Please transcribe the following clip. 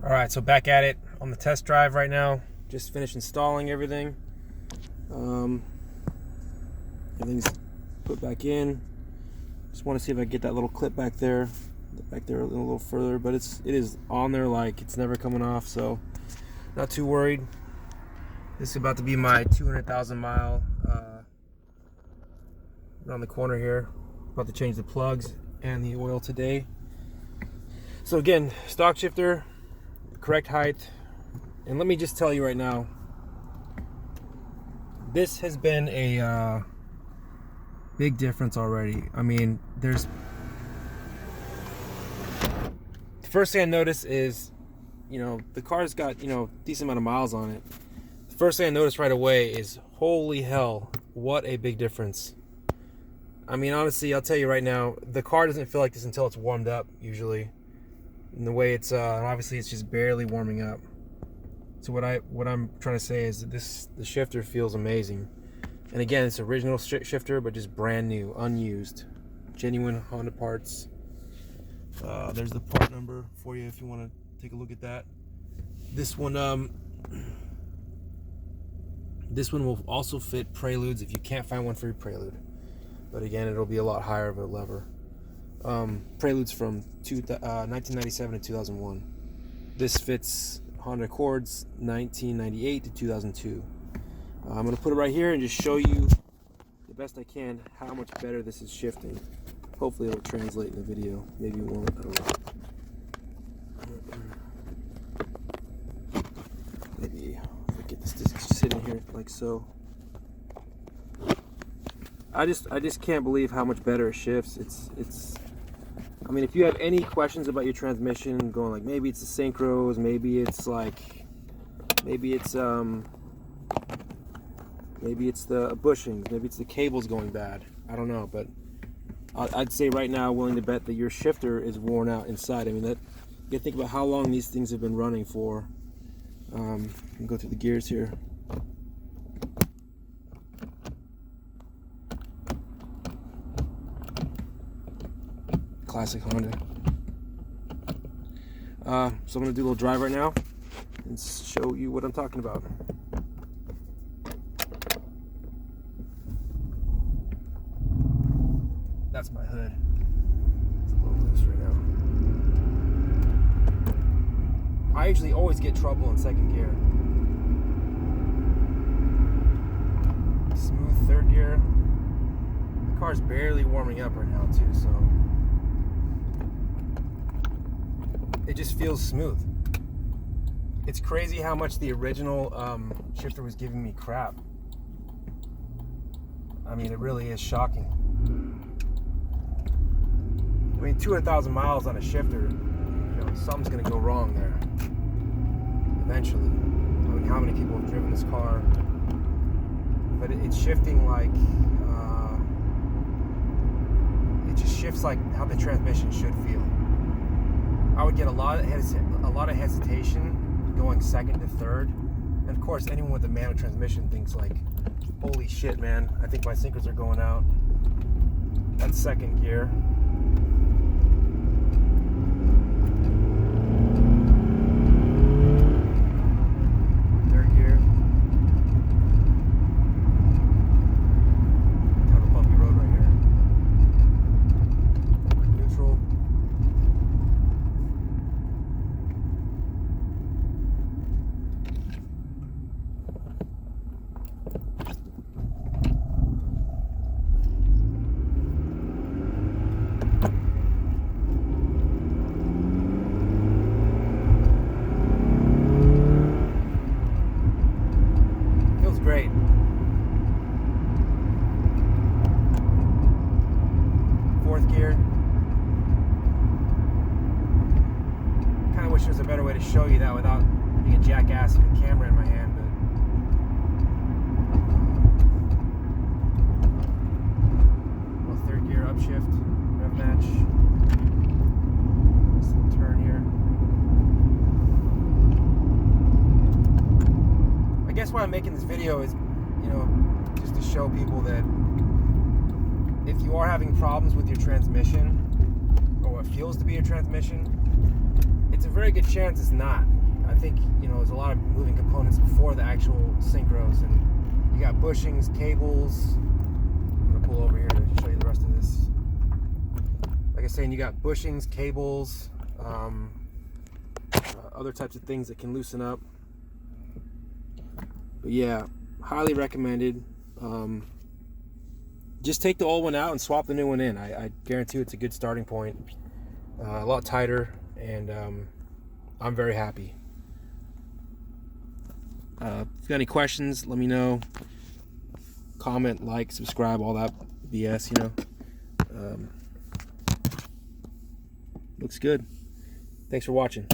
All right, so back at it on the test drive right now. Just finished installing everything. Everything's put back in. Just want to see if I can get that little clip back there a little further, but it is on there like it's never coming off, so not too worried. This is about to be my 200,000 mile around the corner here. About to change the plugs and the oil today. So again, stock shifter, correct height, and let me just tell you right now, this has been a big difference already. I mean, the first thing I noticed is, the car's got, decent amount of miles on it. The first thing I noticed right away is, holy hell, what a big difference. I mean, honestly, I'll tell you right now, the car doesn't feel like this until it's warmed up, usually. And the way it's, obviously it's just barely warming up. So what I'm trying to say is that the shifter feels amazing. And again, it's original shifter, but just brand new, unused, genuine Honda parts. There's the part number for you if you want to take a look at that. This one will also fit preludes if you can't find one for your prelude. But again, it'll be a lot higher of a lever. Preludes from 1997 to 2001. This fits Honda Accords 1998 to 2002. I'm going to put it right here and just show you the best I can how much better this is shifting. Hopefully it'll translate in the video. Maybe it won't. I don't know. Maybe if I get this disc sitting here like so. I just can't believe how much better it shifts. I mean, if you have any questions about your transmission, going like maybe it's the synchros, maybe it's the bushings, maybe it's the cables going bad. I don't know, but I'd say right now, willing to bet that your shifter is worn out inside. I mean, you gotta think about how long these things have been running for. Go through the gears here. Classic Honda. So I'm gonna do a little drive right now and show you what I'm talking about. That's my hood. It's a little loose right now. I usually always get trouble in second gear. Smooth third gear. The car's barely warming up right now too, so it just feels smooth. It's crazy how much the original shifter was giving me crap. I mean, it really is shocking. I mean, 200,000 miles on a shifter, something's gonna go wrong there eventually. I mean, how many people have driven this car? But it's shifting like, it just shifts like how the transmission should feel. I would get a lot of hesitation going second to third. And of course, anyone with a manual transmission thinks like, holy shit, man, I think my sinkers are going out. That's second gear. Third gear. Kind of a bumpy road right here. Neutral. Great. Fourth gear. Kind of wish there was a better way to show you that without being a jackass with a camera in my hand, but well, third gear upshift, rev match. This little turn here. I guess why I'm making this video is, just to show people that if you are having problems with your transmission, or what feels to be your transmission, it's it's a very good chance it's not. I think, you know, there's a lot of moving components before the actual synchros, and you got bushings, cables. I'm gonna pull over here to show you the rest of this. Like I was saying, you got bushings, cables, other types of things that can loosen up. But yeah, highly recommended. Just take the old one out and swap the new one in. I guarantee you it's a good starting point. A lot tighter, and I'm very happy. If you got any questions, let me know. Comment, like, subscribe, all that BS, you know. Looks good. Thanks for watching.